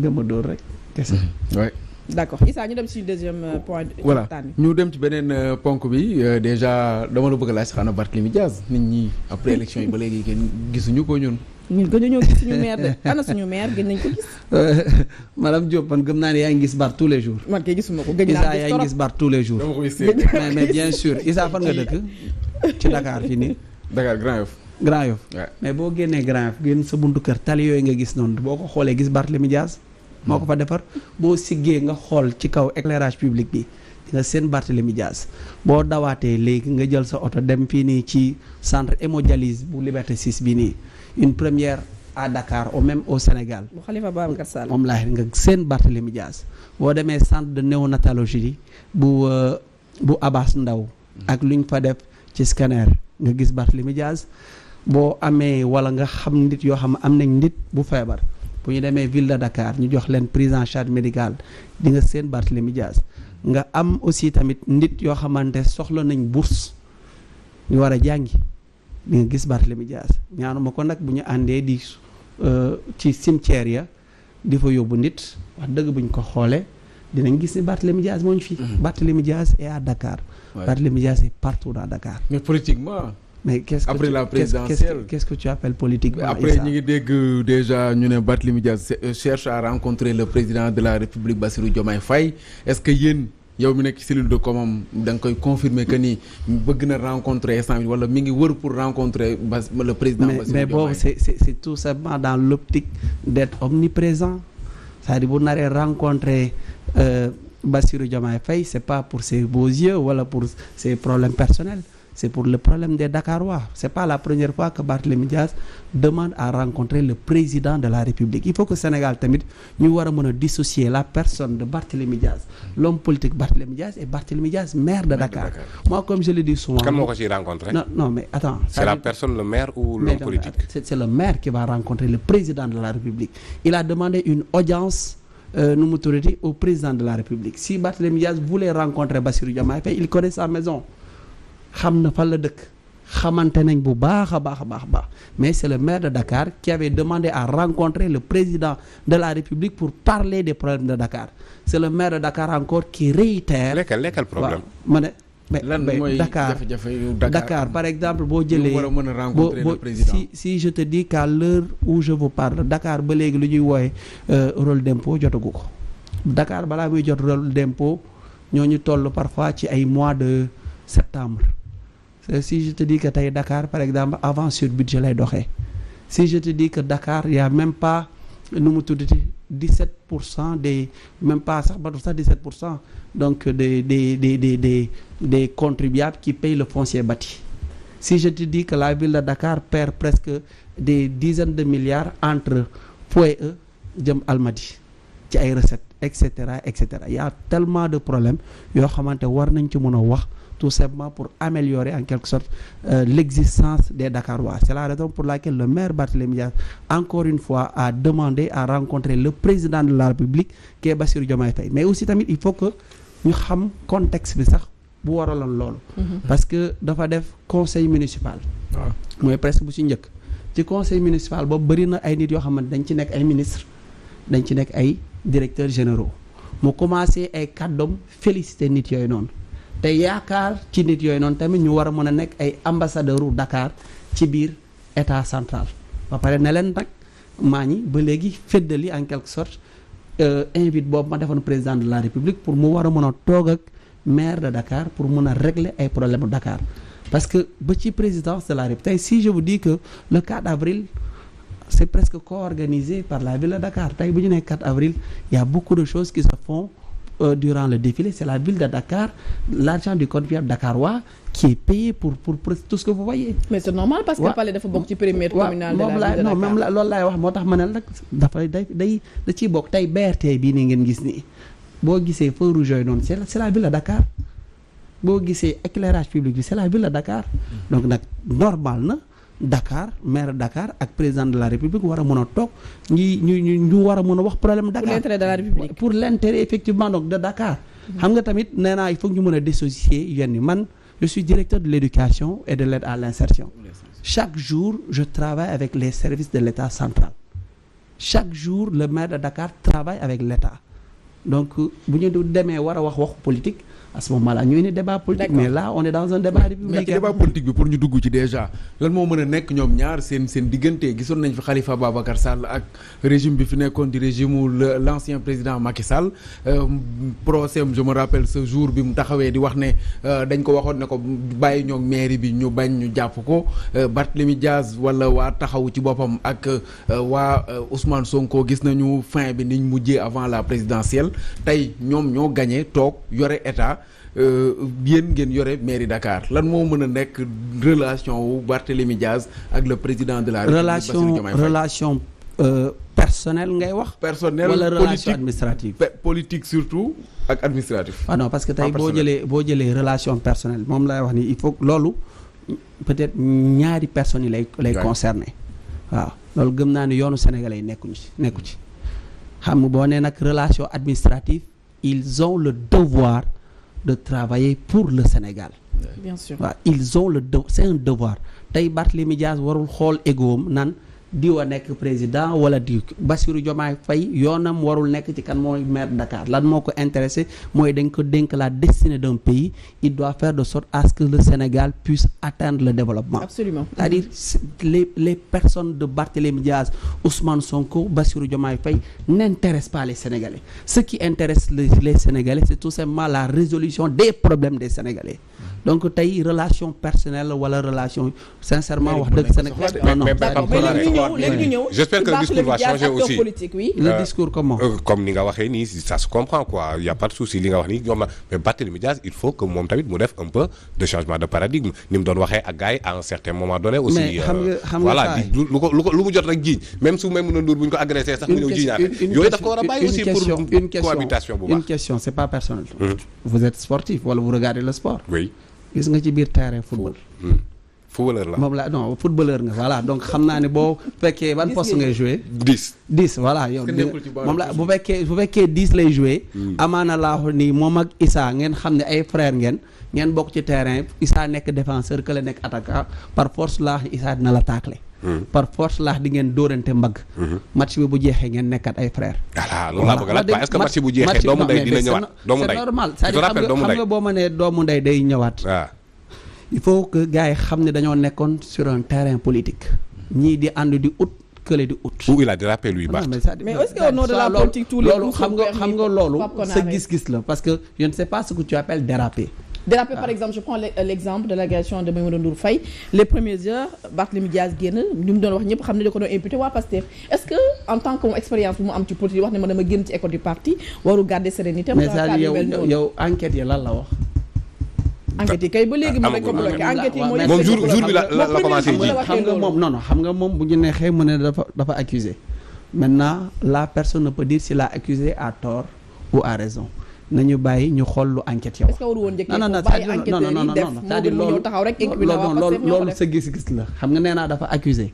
gëm a dóor rek kese. ouais. d'accord Issa ñu dem ci deuxième point. voilà ñu dem ci beneen ponk bi déjà dama la bëgg a laaj xanaa Barthélémy Dias nit ñi après élection yi ba léegi kenn gisuñu ko ñun. ñun gën ñoo gis suñu maire de ana suñu maire gën nañ ko gis. madame Diop man gëm naa ne yaa ngi gis Bart tous les jours. man kay gisuma ko gëj naa Issa yaa ngi gis Bart tous les jours. mais bien sûr Issa fan nga dëkk ci Dakar fii nii. Dakar Grand Yoff. Grand Yoff mais boo génnee Grand Yoff génn sa buntu kër tali yooyu nga gis noonu boo ko xoolee gis Barthélémy Dias moo ko fa defar boo siggee nga xool ci kaw éclairage public bi di nga seen Barthélémy Dias boo dawaatee léegi nga jël sa oto dem fii nii ci centre hémodialyse bu Liberté 6 bi nii une première à Dakar ou même au Sénégal. bu Khalifa Babacar Sall moom laa nga seen Barthélémy Dias boo demee centre de néonatologie bu Abass Ndao ak lu ñu fa def ci scanner nga gis Barthélémy Dias boo amee wala nga xam nit yoo xam am nañ nit bu feebar bu ñu demee ville de Dakar ñu jox leen prise en charge médicale di nga seen Barthélémy Dias nga am aussi tamit nit yoo xamante soxla nañ bourse ñu war a jàngi di nga gis Barthélémy Dias ñaanuma ko nag bu ñu àndee di ci cimetière ya di fa yóbbu nit wax dëgg bu ñu ko xoolee dinañ gis ni Barthélémy Dias moo ñu fi. Barthélémy Dias est à Dakar. Ouais. Barthélémy Dias est partout dans Dakar. mais politiquement. mais qu'est-ce que tu appelles politiquement. après ñu ngi dégg déjà ñu ne Barthélémy Dias cherche à rencontrer le président de la République Bassirou Diomaye Faye est-ce que yéen yow mi nekk cellule de com da nga koy confirmer que ni bëgg na rencontrer instant bi wala mi ngi wër pour rencontrer le président Bassirou Diomaye. mais boobu c'est tout simplement dans l'optique d'être omniprésent c'est-à-dire bu naree rencontrer Bassirou Diomaye Faye c'est pas pour ses beaux yeux wala pour ses problèmes personnels. C'est pour le problème des Dakarois. C'est pas la première fois que Barthélémy Dias demande à rencontrer le président de la République. Il faut que Sénégal tamit ñu war a mën a dissocier la personne de Barthélémy Dias, l'homme politique Barthélémy Dias et Barthélémy Dias, maire de Dakar. Moi, comme je le dis souvent. Kan moo ko ciy rencontrer? Non, mais attends. C'est la personne, le maire ou l'homme politique? C'est le maire qui va rencontrer le président de la République. Il a demandé une audience au président de la République. Si Barthélémy Dias voulait rencontrer Bassirou Diomaye Faye, il connaît sa maison. xam na fan la dëkk xamante nañ bu baax a baax mais c'est le maire de Dakar qui avait demandé à rencontrer le président de la République pour parler des problèmes de Dakar c'est le maire de Dakar encore qui réitère. Lequel problème. ma ne mais Dakar par exemple boo jëlee si je te dis qu'à l'heure où je vous parle Dakar ba léegi lu ñuy woowe rôle d'impôt jotagu ko Dakar balaa muy jot rôle d'impôt ñooñu toll parfois ci ay mois de septembre. Si je te dis que tey Dakar par exemple avant sur budget lay doxee si je te dis que Dakar y a même pas nu mu tuddati 17% des même pas sax ba sax 17% donc des contribuables qui payent le foncier bâti si je te dis que la ville de Dakar perd presque des dizaines de milliards entre Point E jëm Almadies ci ay recettes et cetera il y a tellement de problèmes yoo xamante war nañ ci mën a wax tout simplement pour améliorer en quelque sorte l'existence des Dakarois. C'est la raison pour laquelle le maire Barthélémy Dias, encore une fois, a demandé à rencontrer le président de la République, qui est Bassirou Diomaye Faye. Mais aussi tamit il faut que ñu xam contexte bi sax bu waraloon loolu. Parce que dafa def conseil municipal. mooy presque bu ci njëkk. ci conseil municipal boobu bëri na ay nit yoo xamante dañ ci nekk ay ministres dañ ci nekk ay directeurs généraux mu commencé ay kàddoom féliciter nit yooyu noonu. te yaakaar ci nit yooyu noonu tamit ñu war a mën a nekk ay ambassadeur u Dakar ci biir état central ba pare ne leen nag maa ñi ba léegi feddali en quelque sorte invite boobu ma defoon président de la République pour mu war a mën a toog ak maire de Dakar pour mën a régler ay problèmes Dakar parce que ba ci présidence de la République tey si je vous dis que le 4 avril c'est presque co-organisé par la ville de Dakar tey bu ñu nekk 4 avril il y a beaucoup de choses qui se font durant le défilé, c'est la ville de Dakar, l'argent du contribuable dakarois qui est payé pour tout ce que vous voyez. Mais c'est normal parce que le palais dafa bokk ci périmètre communal de la ville de Dakar. Non même loolu laay wax moo tax ma ne nag dafa da ciy bokk tey BRT bii nii ngeen gis nii boo gisee feu rouge yooyu noonu c'est la ville de Dakar boo gisee éclairage public bi c'est la ville de Dakar donc nag normal na Dakar maire Dakar ak président de la République war a mën a toog ñu war a mën a wax problème Dakar pour l'intérêt de la République pour l'intérêt effectivement donc de Dakar xam nga tamit nee naa il faut que ñu mën a dissocier yenn man je suis directeur de l'éducation et de l'aide à l'insertion chaque jour je travaille avec les services de l'État central chaque jour le maire de Dakar travaille avec l'État donc bu ñu demee war a wax politique à ce moment-là ñu indi débat politique. mais là on est dans un débat républicain. mais débat politique bi pour ñu dugg ci déjà lan moo mën a nekk ñoom ñaar seen diggante gisoon nañ fi Khalifa Babacar Sall ak régime bi fi nekkoon di régime l'ancien président Macky Sall procès je me rappelle ce jour bi mu taxawee di wax ne dañ ko waxoon ne ko bàyyi ñoom mairie bi ñu bañ ñu jàpp ko Barthélémy Diaz wala waa taxaw ci boppam ak waa Ousmane Sonko gis nañu fin bi niñ mujjee avant la présidentielle tey ñoom ñoo gagné toog yore état. yéen ngeen yore mairie Dakar lan moo mën a nekk relation wu Barthélémy Diaz ak le président de la République relation personnelle ngay wax. personnelle wala relation administrative. politique surtout ak administratif. ah non parce que tey boo jëlee relation personnelle moom lay wax ni il faut loolu peut-être ñaari personnes yi lay concerné waaw loolu gëm naa ne yoonu sénégalais yi nekku ci xam nga boo nee nag relation administrative ils ont le devoir de travailler pour le Sénégal. Bien sûr. waaw ils ont c'est un devoir tey Barthélémy Diaz warul xool égoom nan diw a nekk président wala diw Bassirou Diomaye Faye yoonam warul nekk ci kan mooy maire Dakar lan moo ko intéressé mooy dañ ko dénk la destinée d'un pays il doit faire de sorte à ce que le Sénégal puisse atteindre le développement. Absolument. C'est-à-dire les personnes de Barthélémy Diaz, Ousmane Sonko, Bassirou Diomaye Faye n'intéressent pas les Sénégalais. Ce qui intéresse les Sénégalais c'est tout simplement la résolution des problèmes des Sénégalais. Donc tey relation personnelle wala relation sincèrement wax dëgg Sénégal non léegi ñu ñëw j'espère que le discours va changer aussi politique oui. Le discours comment comme ni nga waxee nii ça se comprend quoi il y a pas de souci li nga wax nii ñoom la mais Barthélémy Diaz il faut que moom tamit mu def un peu de changement de paradigme ni mu doon waxee ak gars yi à un certain moment donné aussi mais xam nga voilà lu mu jot rek jiiñ même su may mën a nduur bu ñu ko agressé sax mu ñëw jiiñaate yooyu daf ko war a bàyyi aussi pour cohabitation bu baax une question c'est pas personnel vous êtes sportif wala vous regardez le sport oui gis nga ci biir terrain football. footballeur la moom la non footballeur nga voilà donc xam naa ne boo fekkee ban poste ngay joué. 10 voilà yow. moom la bu fekkee 10 lay joué. amaana laa wax ni moom ak Issa ngeen xam ne ay frère ngeen bokk ci terrain Issa nekk défenseur que la nekk attaquant par force laa Issa dina la tacler. par force laax di ngeen dóorante mbagg. match bi bu jeexee ngeen nekkat ay frère. voilà loolu laa bëgg a laaj est-ce que match bu jeexee doomu ndey dina ñëwaat doomu ndey c'est normal c'est-à-dire xam nga boo ma nee doomu ndey day ñëwaat. waaw il faut que gars yi xam ne dañoo nekkoon sur un terrain politique. ñii di ànd di ut kële di ut. où il a dérapé lui Barth. mais est-ce que au nom de la politique tous les loolu xam nga loolu sa gis-gis la parce que je ne sais pas ce que tu appelles déraper. Déraper par exemple je prends l'exemple de l'agression de Maïmouna Ndour Faye les premières heures Barthélémy Diaz génn ñu mu doon wax ñëpp xam ne da ko doon imputé waa Pastef est-ce que en tant que expérience bu mu am ci politique wax ne ma dama génn ci école du parti waru garder sérénité. mais ça yow enquête yi lan la wax. enquête yi kay ba léegi mën nañ ko bloqué enquête yi mooy moom jour bi la commencé ji xam nga moom non xam nga moom bu ñu neexee mu ne dafa accusé maintenant la personne ne peut dire s'il a accusé à tort ou à raison nañu bàyyi ñu xool lu enquête yow. est-ce que waru woon njëkkee non c'est-à-dire loolu sa gis-gis la xam nga nee naa dafa accusé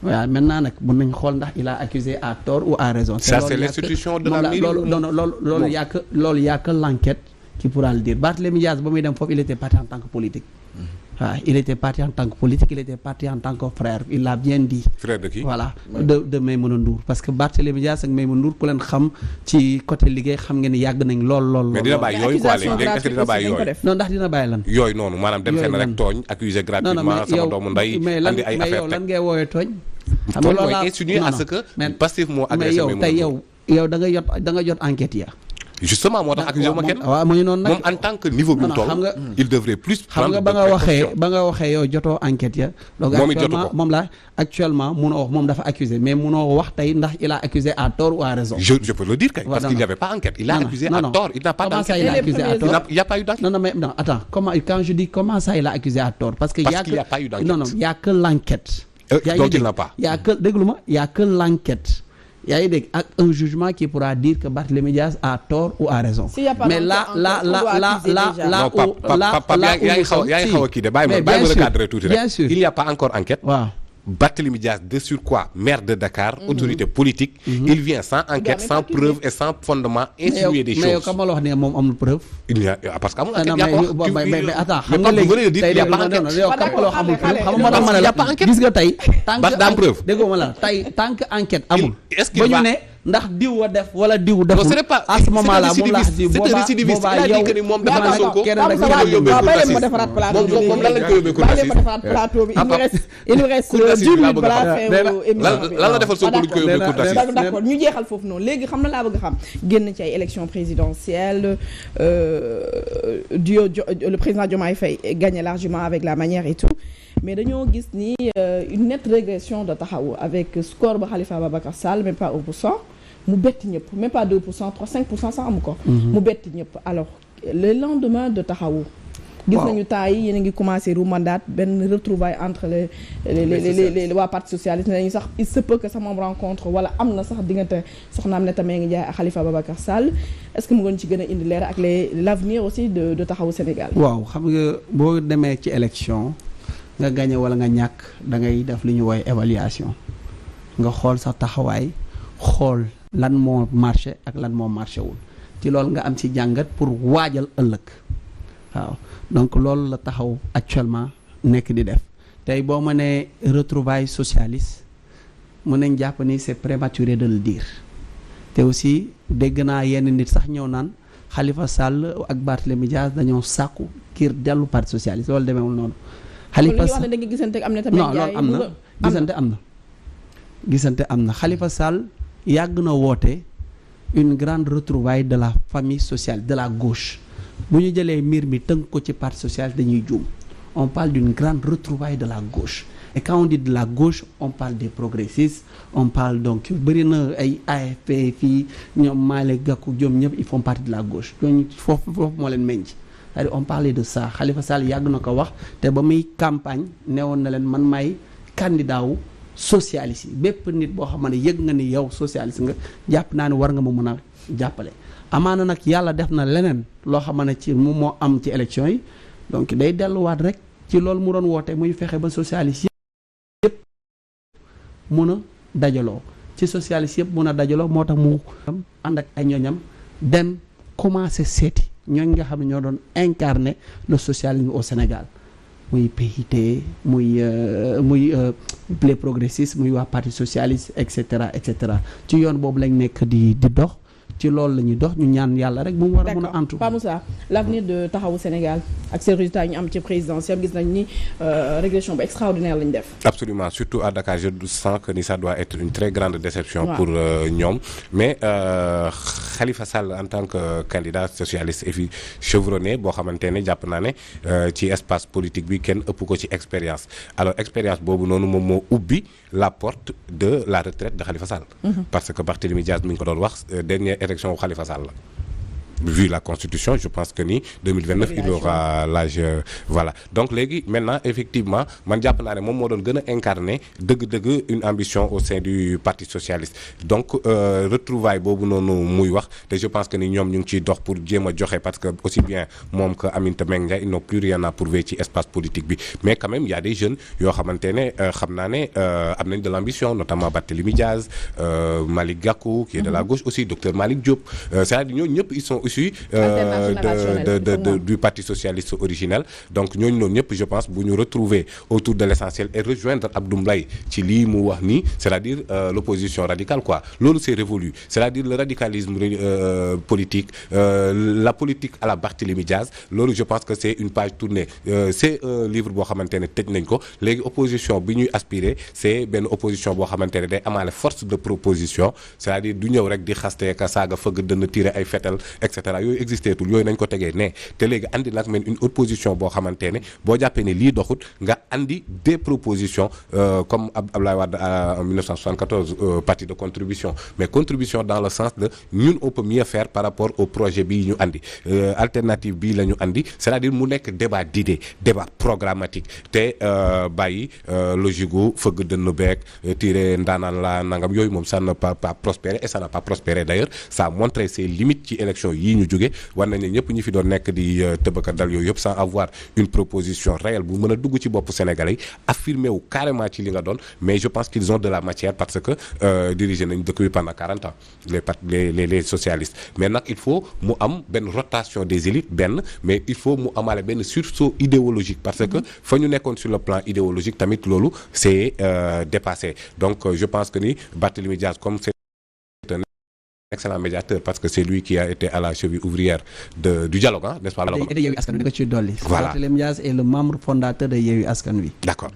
waaw maintenant nag mën nañ xool ndax il a accusé à tort ou à raison. ça c'est l'institution de la mairie loolu y a que l'enquête qui pourra le dire. Barthélémy Diaz ba muy dem foofu il était parti en tant que politique. waaw il était parti en tant que politique il était parti en tant que frère il l'a bien dit. frère de qui. voilà de Maïmouna Ndour parce que Barthélémy Diaz ak Maïmouna Ndour ku leen xam ci côté liggéey xam ngeen ni yàgg nañ lool. mais dina bàyyi yooyu quoi léegi est-ce que dina bàyyi yooyu. non ndax dina bàyyi lan. yooyu noonu maanaam dem fenn rek tooñ accuser gratuitement sama doomu ndey. andi ay mais yow lan ngay woowee tooñ. xam nga loolu mooy insinuer à ce que Pastef moo agressé mais yow da nga jot enquête ya justement moo tax accusé ma kenn. waaw mu ngi noonu nag moom en tant que niveau bi mu toll. il devrait plus. xam nga ba nga waxee yow jotoo enquête ya. donc actuellement moom la actuellement munoo wax moom dafa accusé mais munoo wax tey ndax il a accusé à tort ou à raison. je peux le dire kay. parce qu'il n'y avait pas enquête. il a accusé à tort il n'a pas d'enquête. Comment ça il a accusé à tort il n'y a pas eu d'enquête. non mais non attends quand je dis comment ça il a accusé à tort. parce qu'il n'y a pas eu d'enquête. non il y a que l'enquête. donc il n'a pas. il y a que déglu ma il y a que l'enquête. yaa ngi dégg ak un jugement qui pourra dire que Barthélémy Diaz a tort ou a raison. mais là yaa ngi xaw a kii de bàyyi ma recadrer tuuti rek. bien sûr il n'y a pas encore enquête. waaw Barthélémy Dias de surcroît maire de Dakar, autorité politique, il vient sans enquête, sans preuve et sans fondement insinuer des choses. mais yow ka ma la wax ne moom amul preuve. il y a parce que amul enquête mais attends xam nga léegi tey yow ka ma la wax amul preuve xam nga moo tax ma ne la gis nga tey. tant que déggoo ma la tey tant que enquête amul. est-ce ba ñu ne ndax diw a def wala diw deful. non ce n'est pas à ce moment là moom laa si boobaa il a dit que moom dafa Sonko moom lan lañ ko yóbbee cour d'assises plateau bi il nous reste 10 minutes balaa fin émission lan la defal Sonko luñ ko yóbbee cour d'assises. d'accord ñu jeexal foofu noonu léegi xam na laa bëgg a xam génn ci ay élections présidentielles le président Diomaye Faye gagne largement avec la manière et tout mais dañoo gis ni une nette régression de Taxawu avec score ba Khalifa Ababacar Sall même pas 1%. mu bett ñëpp même pas 2% 5% sax amu ko. mu bett ñëpp alors le lendemain de Taxawu. gis nañu temps yi yéen a ngi commencé mandat benn retrouvaille entre les waa parti socialiste nañu sax il se peut que sax moom rencontre wala am na sax diggante soxna Aminata Mbengue Ndiaye ak Khalifa Ababacar Sall est-ce que mu ngoon ci gën a indi leer ak l'avenir aussi de Taxawu Sénégal. waaw xam nga boo demee ci élection nga gagné wala nga ñàkk da ngay def li ñu woowee évaluation nga xool sa taxawaay xool. lan moo marché ak lan moo marché wul ci loolu nga am ci jàngat pour waajal ëllëg waaw donc loolu la Taxaw actuellement nekk di def tey boo mënee retrouvailles socialistes mën nañ jàpp ni c'est prématuré de le dire te aussi dégg naa yenn nit sax ñëw naan Khalifa Sall ak Barthélémy Dias dañoo sàkku kiir dellu parti socialiste loolu demeewul noonu. Khalifa Sall non loolu am na gisante am na Khalifa Sall. yàgg na woote une grande retrouvaille de la famille sociale de la gauche bu ñu jëlee mbir mi tënk ko ci parti social dañuy juum on parle d'une grande retrouvaille de la gauche et quand on dit de la gauche on parle des progressistes on parle donc bëri na ay AFP fii ñoom Malick Gakou ñoom ñëpp ils font partie de la gauche ñooñu foofu moo leen meññ c'est-à-dire on parlait de ça Khalifa Sall yàgg na ko wax te ba muy campagne newoon na leen man may candidat wu socialiste yi bépp nit boo xam ne yëg nga ni yow socialiste nga jàpp naa ne war nga ma mën a jàppale amaana nag yàlla def na leneen loo xam ne ci moom moo am ci élection yi donc day delluwaat rek ci loolu mu doon woote muy fexe ba socialiste yëpp mun a dajaloo ci socialiste yëpp mun a dajaloo moo tax mu ànd ak ay ñooñam dem commencé seeti ñooñ nga xam ne ñoo doon incarner le socialisme au Sénégal muy PIT muy les progressistes muy waa parti socialiste et cetera ci yoon boobu lañ nekk di dox ci loolu la ñuy dox ñu ñaan yàlla rek mu war a mën a antu. Pa Moussa l'avenir de Taxawu Sénégal ak ces résultats yi ñu am ci présidentielle gis nañ ni régression bu extraordinaire lañ def. Absolument surtout à Dakar je sens que ni ça doit être une très grande déception pour ñoom mais Khalifa Sall en tant que candidat socialiste et puis chevronné boo xamante ne jàpp naa ne ci espace politique bi kenn ëpp ko ci expérience alors expérience boobu noonu moom moo ubbi la porte de la retraite de Khalifa Sall. parce que Barthélémy Dias mi ngi ko doon wax dernière élection Khalifa Sall la. Vu la constitution je pense que ni 2029 il aura l'âge voilà donc léegi maintenant effectivement man jàpp naa ne moom moo doon gën a incarner dëgg-dëgg une ambition au sein du parti socialiste donc retrouvaille boobu noonu muy wax te je pense que ni ñoom ñu ngi ciy dox pour jéem a joxe parce que aussi bien moom que Aminata Mbengue Ndiaye ils n'ont plus rien à prouver ci espace politique bi mais quand même il y a des jeunes yoo xamante ne xam naa ne am nañ de l'ambition notamment Barthélémy Diaz Malick Gakou qui est de la gauche aussi docteur Malick Diop c'est-à-dire ñooñu ñëpp ils sont du parti socialiste originel donc ñooñu noonu ñëpp je pense bu ñu retrouver autour de l'essentiel et rejoindre Abdou Mbaye ci lii mu wax nii c'est-à-dire l'opposition radicale quoi loolu c'est révolu c'est-à-dire le radicalisme politique la politique à la Barthélémy Diaz loolu je pense que c'est une page tournée c'est un livre boo xamante ne tëj nañ ko léegi opposition bi ñuy aspirer c'est benn opposition boo xamante ne day amaale force de proposition c'est-à-dire du ñëw rek di xaste ka saaga fëgg dënn tirer ay fetal yooyu existé tul yooyu nañ ko tegee ne te léegi andi nag men une opposition boo xamante ne boo jàppee ne lii doxut nga andi des propositions comme Abdoulaye Wade en 1974 parti de contribution mais contribution dans le sens de ñun on peut mieux faire par rapport au projet bii ñu andi alternative bii la ñu andi c'est-à-dire mu nekk débat d'idées débat programmatique te bàyyi logique gu fëgg dënn beeg tiré ndaanaan la nangam yooyu moom ça n'a pas prospéré et ça n'a pas prospéré d'ailleurs ça a montré ses limites ci élection yi yii ñu jóge war nañ ne ñëpp ñi fi doon nekk di tëbaka dal yooyu yëpp sans avoir une proposition réelle bu mën a dugg ci bopp Sénégalais yi affirmer wu carrément ci li nga doon mais je pense qu'ils ont de la matière parce que dirigé nañ dëkk bi pendant 40 ans les socialistes mais nag il faut mu am benn rotation des élites benn mais il faut mu amaale benn sursaut idéologique parce que fa ñu nekkoon sur le plan idéologique tamit loolu c'est dépassé donc je pense que ni Barthélémy Dias comme c'est un excellent médiateur parce que c'est lui qui a été à la cheville ouvrière du dialogue n'est-ce pas. Yewwi Askan Wi da ko ci dolli. Voilà Barthélémy Dias est le membre fondateur de Yewwi Askan Wi. D'accord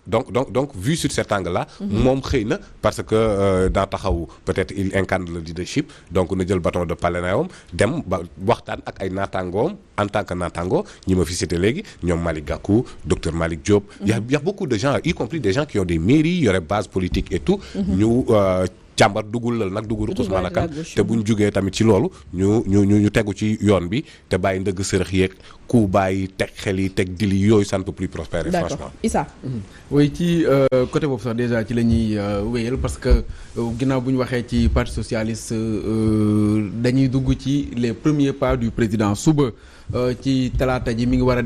donc vu sur cet angle-là. moom xëy na parce que dans Taxawu peut-être il incarne le leadership donc na jël bâton de pèlerin dem ba waxtaan ak ay naataangoom en tant que naataango ñi ma fi cité léegi ñoom Malick Gakou docteur Malick Diop. y a beaucoup de gens y compris des gens qui ont des mairies yore base politique et tout. ñu càmbar dugul lal nag dugul Ousmane Kane te buñ jugee tamit ci loolu ñu tegu ci yoon bi te bàyyi ndëgg sërëx yeeg ku bàyyi teg xel yi teg dili yooyu ça ne peut plus prospérer. D'accord. Franchement. Issa. oui ci côté boobu sax déjà ci la ñuy wéyal parce que ginnaaw bu ñu waxee ci parti socialiste dañuy dugg ci les premiers pas du président suba ci talaata ji mi ngi war a